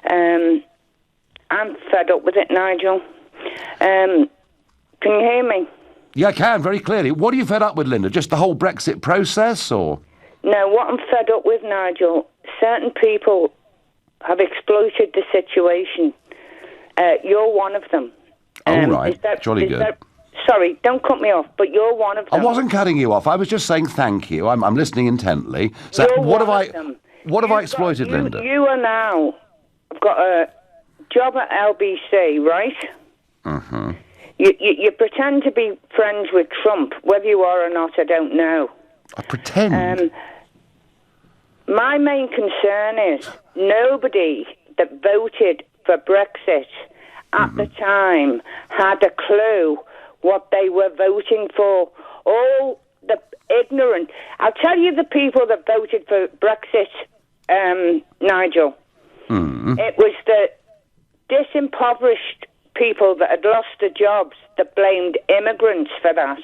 I'm fed up with it, Nigel. Can you hear me? Yeah, I can, very clearly. What are you fed up with, Linda? Just the whole Brexit process, or...? No, what I'm fed up with, Nigel, certain people have exploited the situation. You're one of them. Oh, right. Jolly good. Sorry, don't cut me off, but you're one of them. I wasn't cutting you off. I was just saying thank you. I'm listening intently. So what have I exploited, Linda? You are now... I've got a job at LBC, right? Mm-hmm. You pretend to be friends with Trump. Whether you are or not, I don't know. I pretend? My main concern is nobody that voted for Brexit at the time had a clue what they were voting for. All the ignorant... I'll tell you the people that voted for Brexit, Nigel. It was the disimpoverished people that had lost their jobs that blamed immigrants for that.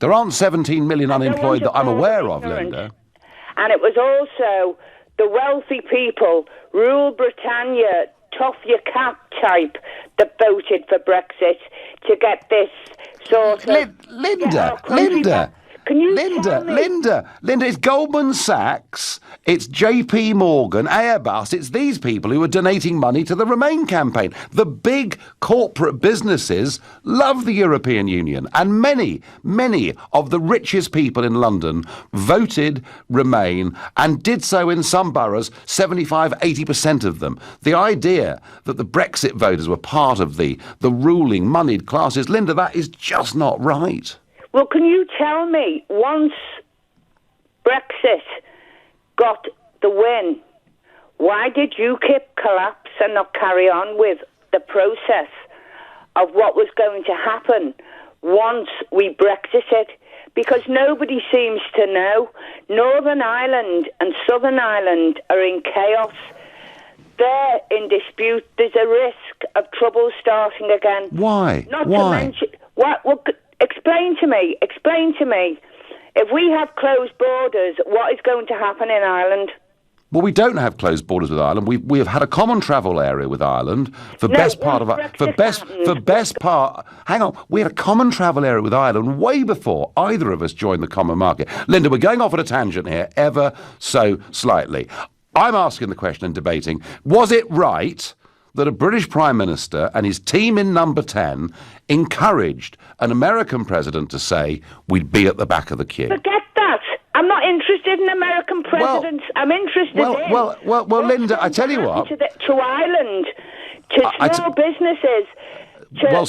There aren't 17 million unemployed that I'm aware of, Linda. And it was also the wealthy people, Rule Britannia, tough your cap type, that voted for Brexit to get this sort of... Linda, it's Goldman Sachs, it's JP Morgan, Airbus, it's these people who are donating money to the Remain campaign. The big corporate businesses love the European Union, and many of the richest people in London voted Remain and did so in some boroughs, 75-80% of them. The idea that the Brexit voters were part of the ruling moneyed classes, Linda, that is just not right. Well, can you tell me, once Brexit got the win, why did UKIP collapse and not carry on with the process of what was going to happen once we Brexited? Because nobody seems to know. Northern Ireland and Southern Ireland are in chaos. They're in dispute. There's a risk of trouble starting again. Why? Not to mention... Explain to me, if we have closed borders, what is going to happen in Ireland? Well, we don't have closed borders with Ireland. We have had a common travel area with Ireland for best part of our... Hang on. We had a common travel area with Ireland way before either of us joined the common market. Linda, we're going off at a tangent here, ever so slightly. I'm asking the question and debating, was it right that a British Prime Minister and his team in Number 10 encouraged an American president to say we'd be at the back of the queue? Forget that. I'm not interested in American presidents. I'm interested in... Well, Linda, I tell you what... To Ireland, to small businesses... Linda,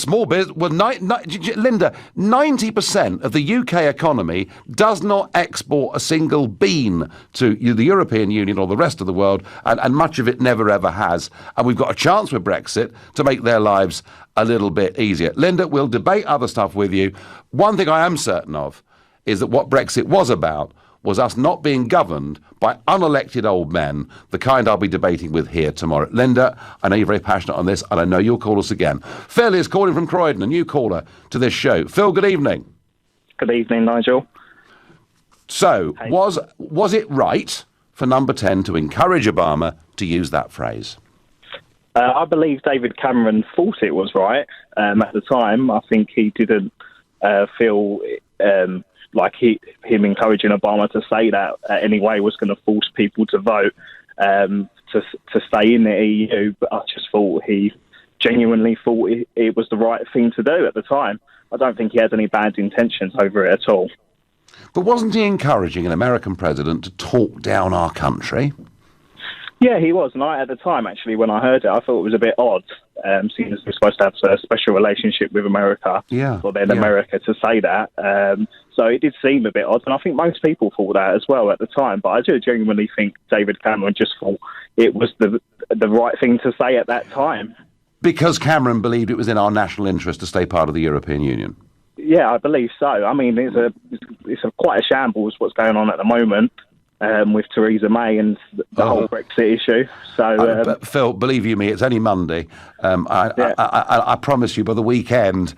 90% of the UK economy does not export a single bean to the European Union or the rest of the world, and much of it never ever has. And we've got a chance with Brexit to make their lives a little bit easier. Linda, we'll debate other stuff with you. One thing I am certain of is that what Brexit was about was us not being governed by unelected old men, the kind I'll be debating with here tomorrow. Linda, I know you're very passionate on this, and I know you'll call us again. Phil is calling from Croydon, a new caller to this show. Phil, good evening. Good evening, Nigel. So, was it right for Number 10 to encourage Obama to use that phrase? I believe David Cameron thought it was right at the time. I think he didn't feel... like him encouraging Obama to say that anyway was going to force people to vote to stay in the EU. But I just thought he genuinely thought it was the right thing to do at the time. I don't think he had any bad intentions over it at all. But wasn't he encouraging an American president to talk down our country? Yeah, he was. And at the time, actually, when I heard it, I thought it was a bit odd, seeing as we're supposed to have a special relationship with America, for then America to say that. So it did seem a bit odd, and I think most people thought that as well at the time. But I do genuinely think David Cameron just thought it was the right thing to say at that time. Because Cameron believed it was in our national interest to stay part of the European Union. Yeah, I believe so. I mean, it's quite a shambles what's going on at the moment. With Theresa May and the whole Brexit issue. So, but Phil, believe you me, it's only Monday. I promise you, by the weekend,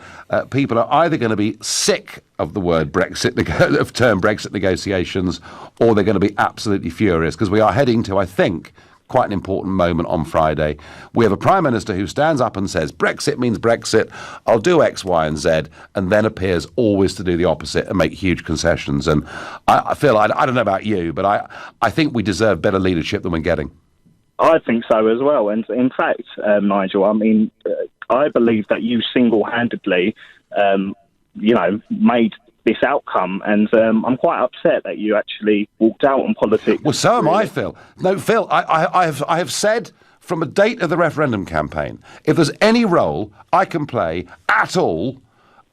people are either going to be sick of the word Brexit, of term Brexit negotiations, or they're going to be absolutely furious, because we are heading to, I think, quite an important moment on Friday. We have a Prime Minister who stands up and says, Brexit means Brexit, I'll do X, Y and Z, and then appears always to do the opposite and make huge concessions. And I feel, I don't know about you, but I think we deserve better leadership than we're getting. I think so as well. And in fact, Nigel, I mean, I believe that you single-handedly, made this outcome, and I'm quite upset that you actually walked out on politics. Well, so am I, Phil. No, Phil, I have said from the date of the referendum campaign, if there's any role I can play at all,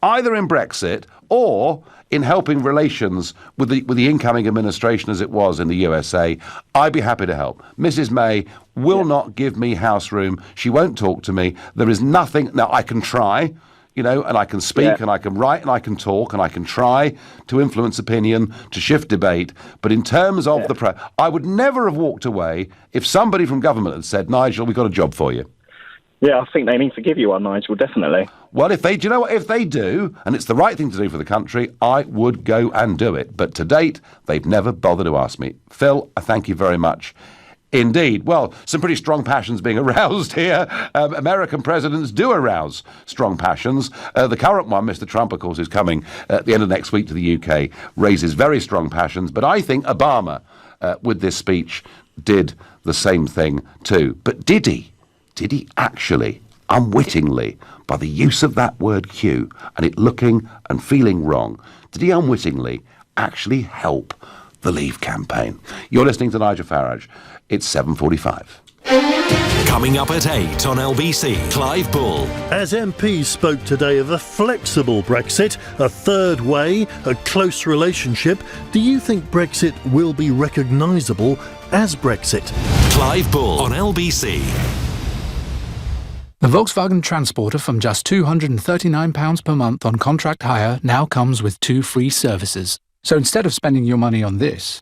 either in Brexit or in helping relations with the incoming administration as it was in the USA, I'd be happy to help. Mrs May will not give me house room. She won't talk to me. There is nothing. Now, I can try, and I can speak and I can write and I can talk and I can try to influence opinion, to shift debate. But in terms of I would never have walked away if somebody from government had said, Nigel, we've got a job for you. Yeah, I think they need to give you one, Nigel, definitely. Well, if they do, and it's the right thing to do for the country, I would go and do it. But to date, they've never bothered to ask me. Phil, I thank you very much. Indeed. Well, some pretty strong passions being aroused here. American presidents do arouse strong passions. The current one, Mr. Trump, of course, is coming at the end of next week to the UK, raises very strong passions. But I think Obama, with this speech, did the same thing too. But did he? Did he actually, unwittingly, by the use of that word Q, and it looking and feeling wrong, did he unwittingly actually help the Leave campaign? You're listening to Nigel Farage. It's 7:45. Coming up at 8 on LBC, Clive Bull. As MPs spoke today of a flexible Brexit, a third way, a close relationship, do you think Brexit will be recognisable as Brexit? Clive Bull on LBC. The Volkswagen Transporter from just £239 per month on contract hire now comes with 2 free services. So instead of spending your money on this,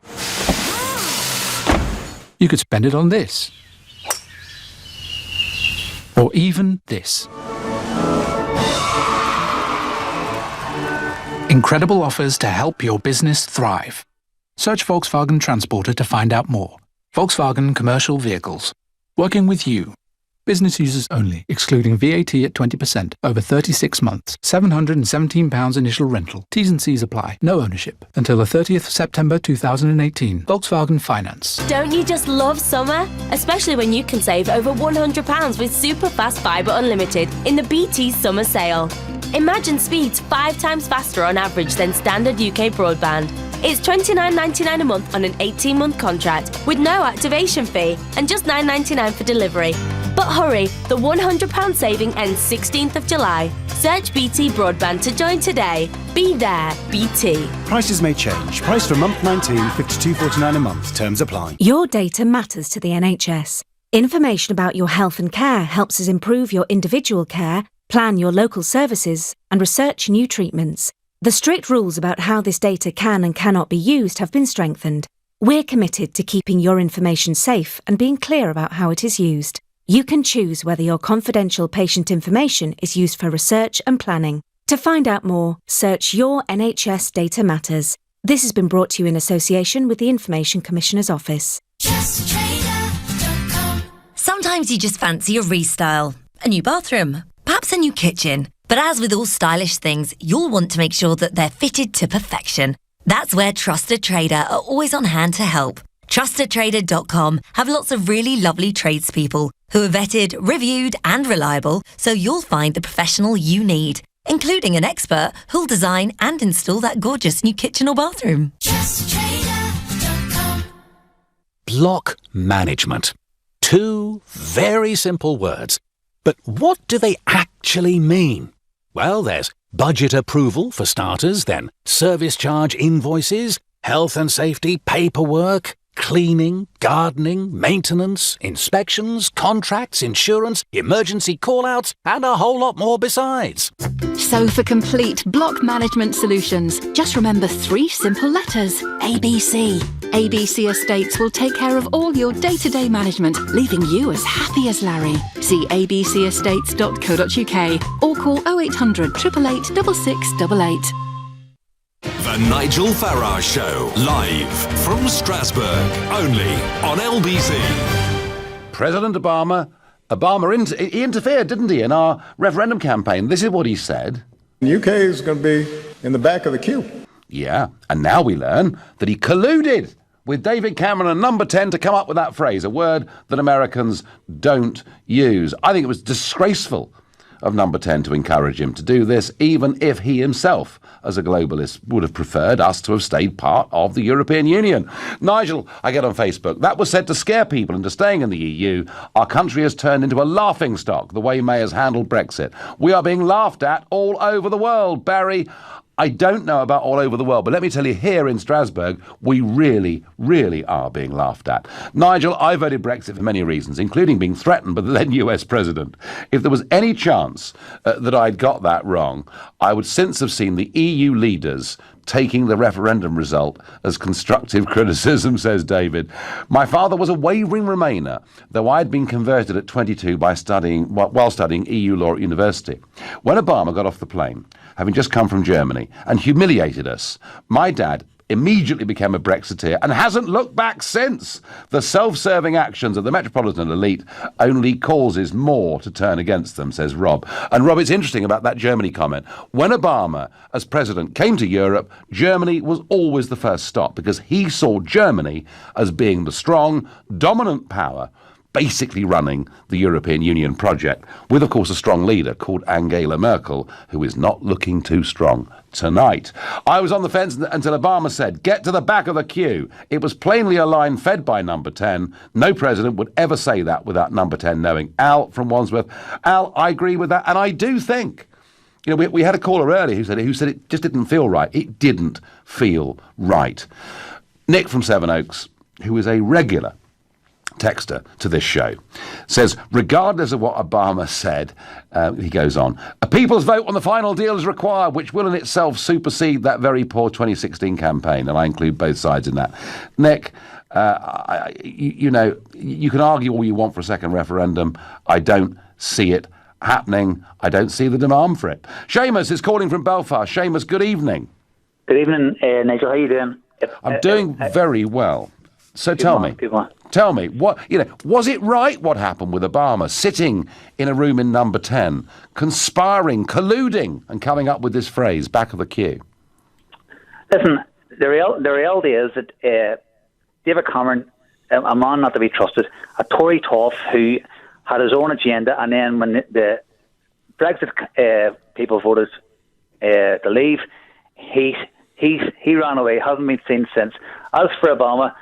you could spend it on this. Or even this. Incredible offers to help your business thrive. Search Volkswagen Transporter to find out more. Volkswagen Commercial Vehicles. Working with you. Business users only, excluding VAT at 20%, over 36 months, £717 initial rental. T's and C's apply. No ownership. Until the 30th of September 2018. Volkswagen Finance. Don't you just love summer? Especially when you can save over £100 with super fast fibre unlimited in the BT summer sale. Imagine speeds 5 times faster on average than standard UK broadband. It's $29.99 a month on an 18-month contract with no activation fee and just $9.99 for delivery. But hurry, the £100 saving ends 16th of July. Search BT Broadband to join today. Be there, BT. Prices may change. Price for month 19, £52.49 a month. Terms apply. Your data matters to the NHS. Information about your health and care helps us improve your individual care, plan your local services, and research new treatments. The strict rules about how this data can and cannot be used have been strengthened. We're committed to keeping your information safe and being clear about how it is used. You can choose whether your confidential patient information is used for research and planning. To find out more, search Your NHS Data Matters. This has been brought to you in association with the Information Commissioner's Office. Sometimes you just fancy a restyle. A new bathroom, perhaps a new kitchen. But as with all stylish things, you'll want to make sure that they're fitted to perfection. That's where Trusted Trader are always on hand to help. TrustedTrader.com have lots of really lovely tradespeople who are vetted, reviewed and reliable, so you'll find the professional you need, including an expert who'll design and install that gorgeous new kitchen or bathroom. Block management. 2 very simple words. But what do they actually mean? Well, there's budget approval for starters, then service charge invoices, health and safety paperwork, cleaning, gardening, maintenance, inspections, contracts, insurance, emergency call-outs, and a whole lot more besides. So for complete block management solutions, just remember 3 simple letters: ABC. ABC Estates will take care of all your day-to-day management, leaving you as happy as Larry. See abcestates.co.uk or call 0800 888 6688. The Nigel Farage Show, live from Strasbourg, only on LBC. President Obama he interfered, didn't he, in our referendum campaign? This is what he said. The UK is going to be in the back of the queue. Yeah, and now we learn that he colluded with David Cameron and Number 10 to come up with that phrase, a word that Americans don't use. I think it was disgraceful of Number 10 to encourage him to do this, even if he himself, as a globalist, would have preferred us to have stayed part of the European Union. Nigel, I get on Facebook, that was said to scare people into staying in the EU. Our country has turned into a laughingstock, the way mayors handled Brexit. We are being laughed at all over the world. Barry, I don't know about all over the world, but let me tell you, here in Strasbourg, we really, really are being laughed at. Nigel, I voted Brexit for many reasons, including being threatened by the then US president. If there was any chance that I'd got that wrong, I would since have seen the EU leaders taking the referendum result as constructive criticism, says David. My father was a wavering Remainer, though I'd been converted at 22 while studying EU law at university. When Obama got off the plane, having just come from Germany, and humiliated us, my dad immediately became a Brexiteer and hasn't looked back since. The self-serving actions of the metropolitan elite only causes more to turn against them, says Rob. And Rob, it's interesting about that Germany comment. When Obama, as president, came to Europe, Germany was always the first stop because he saw Germany as being the strong, dominant power basically running the European Union project, with, of course, a strong leader called Angela Merkel, who is not looking too strong tonight. I was on the fence until Obama said, get to the back of the queue. It was plainly a line fed by Number 10. No president would ever say that without Number 10 knowing. Al from Wandsworth. Al, I agree with that, and I do think, you know, we had a caller earlier who said it just didn't feel right. It didn't feel right. Nick from Sevenoaks, who is a regular texter to this show, says, regardless of what Obama said, he goes on, a people's vote on the final deal is required, which will in itself supersede that very poor 2016 campaign, and I include both sides in that. Nick, you know, you can argue all you want for a second referendum. I don't see it happening. I don't see the demand for it. Seamus is calling from Belfast. Seamus, good evening. Good evening, Nigel. How are you doing? I'm doing very well. So tell me, what, you know, was it right what happened with Obama sitting in a room in Number 10, conspiring, colluding, and coming up with this phrase, back of the queue? Listen, the reality is that David Cameron, a man not to be trusted, a Tory toff who had his own agenda, and then when the Brexit people voted to leave, he ran away, hasn't been seen since. As for Obama,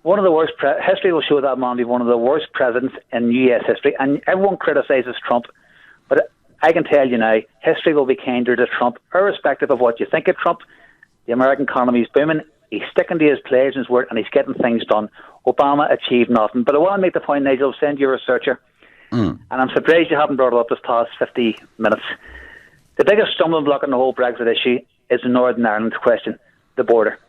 one of the worst, history will show that man to be one of the worst presidents in US history, and everyone criticises Trump, but I can tell you now, history will be kinder to Trump, irrespective of what you think of Trump. The American economy is booming, he's sticking to his pledge and his word, and he's getting things done. Obama achieved nothing, but I want to make the point, Nigel, send you a researcher, and I'm surprised you haven't brought it up this past 50 minutes. The biggest stumbling block in the whole Brexit issue is the Northern Ireland question, the border.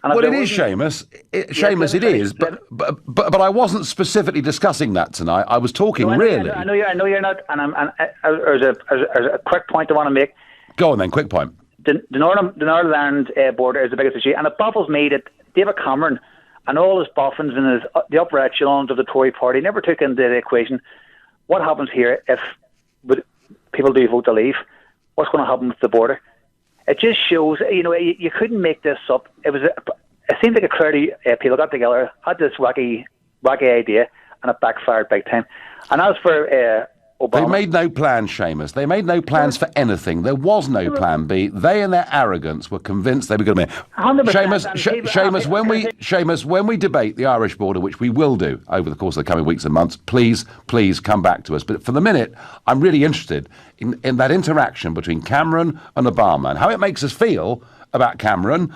Well, it is, Seamus. Seamus, it is, but I wasn't specifically discussing that tonight. I was talking really. I know you're not. And there's a quick point I want to make. Go on then, quick point. The Northern Ireland border is the biggest issue, and it baffles me that David Cameron and all his boffins and the upper echelons of the Tory party never took into the equation what happens here if people do vote to leave. What's going to happen with the border? It just shows, you know, you couldn't make this up. It seemed like a crowd of people got together, had this wacky idea, and it backfired big time. And as for Obama. They made no plans, Seamus. They made no plans for anything. There was no plan B. They, in their arrogance, were convinced they were going to be. 100%. Seamus, when we debate the Irish border, which we will do over the course of the coming weeks and months, please come back to us. But for the minute, I'm really interested in that interaction between Cameron and Obama and how it makes us feel about Cameron.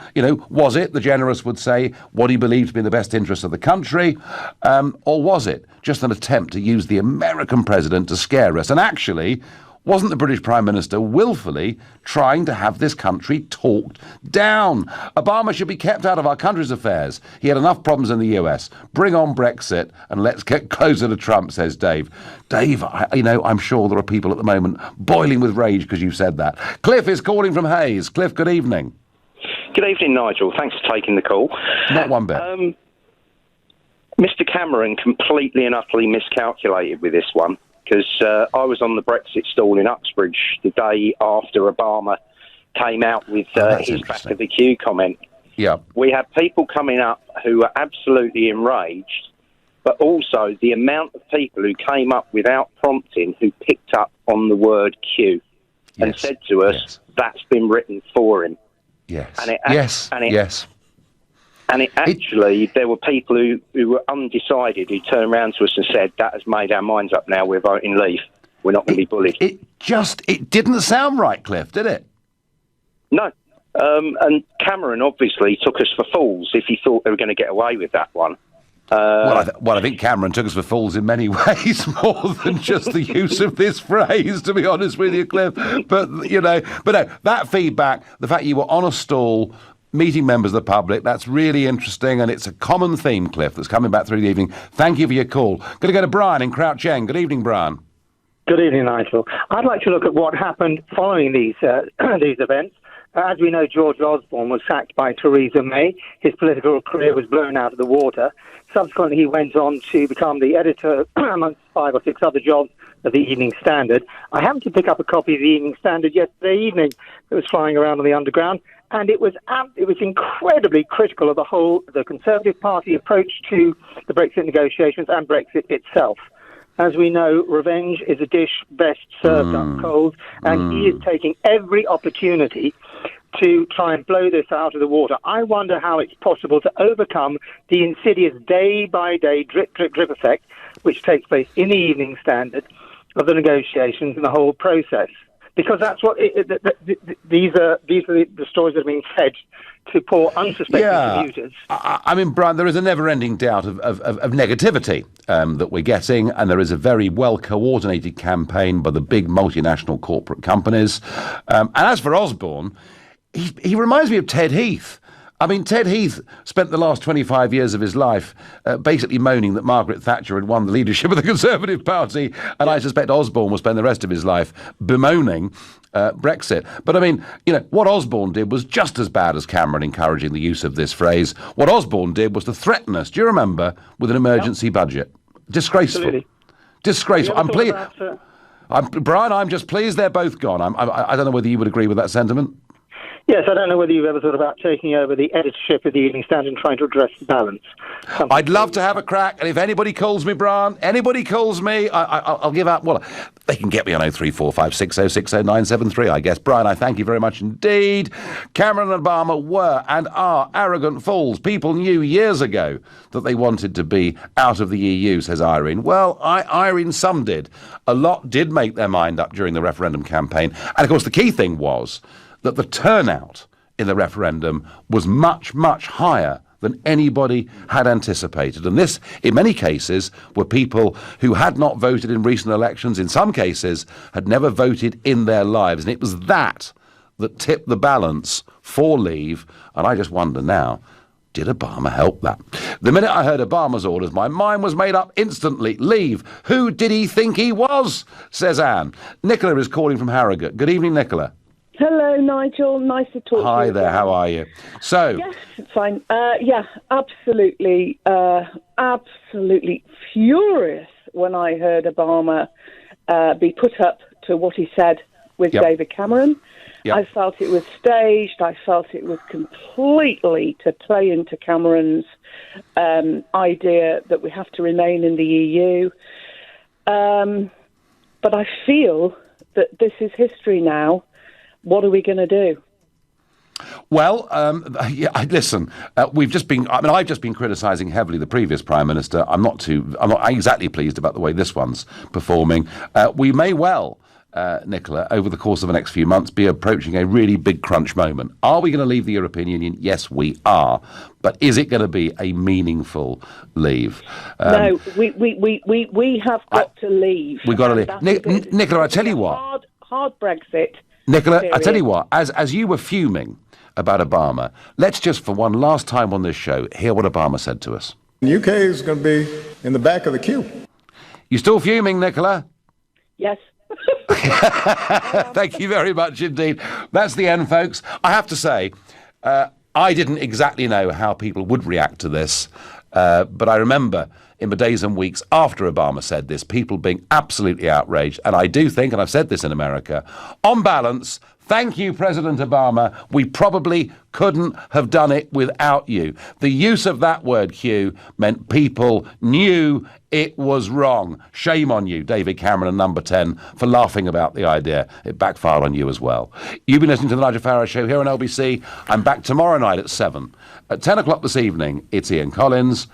Was it, the generous would say, what he believed to be in the best interest of the country, or was it just an attempt to use the American president to scare us? And actually, wasn't the British Prime Minister willfully trying to have this country talked down? Obama should be kept out of our country's affairs. He had enough problems in the US. Bring on Brexit and let's get closer to Trump, says Dave. Dave, I'm sure there are people at the moment boiling with rage because you said that. Cliff is calling from Hayes. Cliff, good evening. Good evening, Nigel. Thanks for taking the call. Not one bit. Mr. Cameron completely and utterly miscalculated with this one, because I was on the Brexit stall in Uxbridge the day after Obama came out with his back of the queue comment. Yeah. We had people coming up who were absolutely enraged, but also the amount of people who came up without prompting who picked up on the word queue and said to us, that's been written for him. Yes. And actually, there were people who were undecided who turned around to us and said, that has made our minds up now, we're voting leave. We're not going to be bullied. It didn't sound right, Cliff, did it? No. And Cameron obviously took us for fools if he thought they were going to get away with that one. Well, I think Cameron took us for fools in many ways, more than just the use of this phrase, to be honest with you, Cliff. But no, that feedback, the fact you were on a stall meeting members of the public, that's really interesting, and it's a common theme, Cliff, that's coming back through the evening. Thank you for your call. Going to go to Brian in Crouch End. Good evening, Brian. Good evening, Nigel. I'd like to look at what happened following these events. As we know, George Osborne was sacked by Theresa May. His political career was blown out of the water. Subsequently, he went on to become the editor, amongst 5 or 6 other jobs, of the Evening Standard. I happened to pick up a copy of the Evening Standard yesterday evening. It was flying around on the Underground, and it was incredibly critical of the Conservative Party approach to the Brexit negotiations and Brexit itself. As we know, revenge is a dish best served up cold, and he is taking every opportunity to try and blow this out of the water. I wonder how it's possible to overcome the insidious day-by-day drip, drip, drip effect which takes place in the Evening Standard of the negotiations and the whole process. Because that's what these are the stories that are being fed to poor unsuspecting commuters. I mean, Brian, there is a never-ending doubt of negativity that we're getting, and there is a very well-coordinated campaign by the big multinational corporate companies. And as for Osborne, he reminds me of Ted Heath. I mean, Ted Heath spent the last 25 years of his life basically moaning that Margaret Thatcher had won the leadership of the Conservative Party, and I suspect Osborne will spend the rest of his life bemoaning Brexit. But I mean, what Osborne did was just as bad as Cameron encouraging the use of this phrase. What Osborne did was to threaten us, do you remember, with an emergency budget. Disgraceful. Absolutely. Disgraceful. Brian, I'm just pleased they're both gone. I don't know whether you would agree with that sentiment. Yes, I don't know whether you've ever thought about taking over the editorship of the Evening Standard and trying to address the balance. I'd love to have a crack, and if anybody calls me, Brian, I'll give out. Well, they can get me on 03456060973, I guess. Brian, I thank you very much indeed. Cameron and Obama were and are arrogant fools. People knew years ago that they wanted to be out of the EU, says Irene. Well, Irene, some did. A lot did make their mind up during the referendum campaign. And, of course, the key thing was that the turnout in the referendum was much, much higher than anybody had anticipated. And this, in many cases, were people who had not voted in recent elections, in some cases had never voted in their lives. And it was that tipped the balance for leave. And I just wonder now, did Obama help that? The minute I heard Obama's orders, my mind was made up instantly. Leave. Who did he think he was? Says Anne. Nicola is calling from Harrogate. Good evening, Nicola. Hello, Nigel. Nice to talk to you. Hi there. How are you? So, yes, fine. Absolutely furious when I heard Obama be put up to what he said with David Cameron. Yep. I felt it was staged. I felt it was completely to play into Cameron's idea that we have to remain in the EU. But I feel that this is history now. What are we going to do? Well, listen, we've just been, I've just been criticising heavily the previous Prime Minister. I'm not exactly pleased about the way this one's performing. We may well, Nicola, over the course of the next few months, be approaching a really big crunch moment. Are we going to leave the European Union? Yes, we are. But is it going to be a meaningful leave? No, we have got to leave. We've got to leave. Nicola, I tell you what. Hard Brexit. Nicola, I tell you what, as you were fuming about Obama, let's just for one last time on this show hear what Obama said to us. The UK is going to be in the back of the queue. You still fuming, Nicola? Yes. Thank you very much indeed. That's the end, folks. I have to say, I didn't exactly know how people would react to this, but I remember in the days and weeks after Obama said this, people being absolutely outraged. And I do think, and I've said this in America, on balance, thank you, President Obama. We probably couldn't have done it without you. The use of that word, Q, meant people knew it was wrong. Shame on you, David Cameron and Number 10, for laughing about the idea. It backfired on you as well. You've been listening to the Nigel Farage Show here on LBC. I'm back tomorrow night at 7. At 10 o'clock this evening, it's Ian Collins.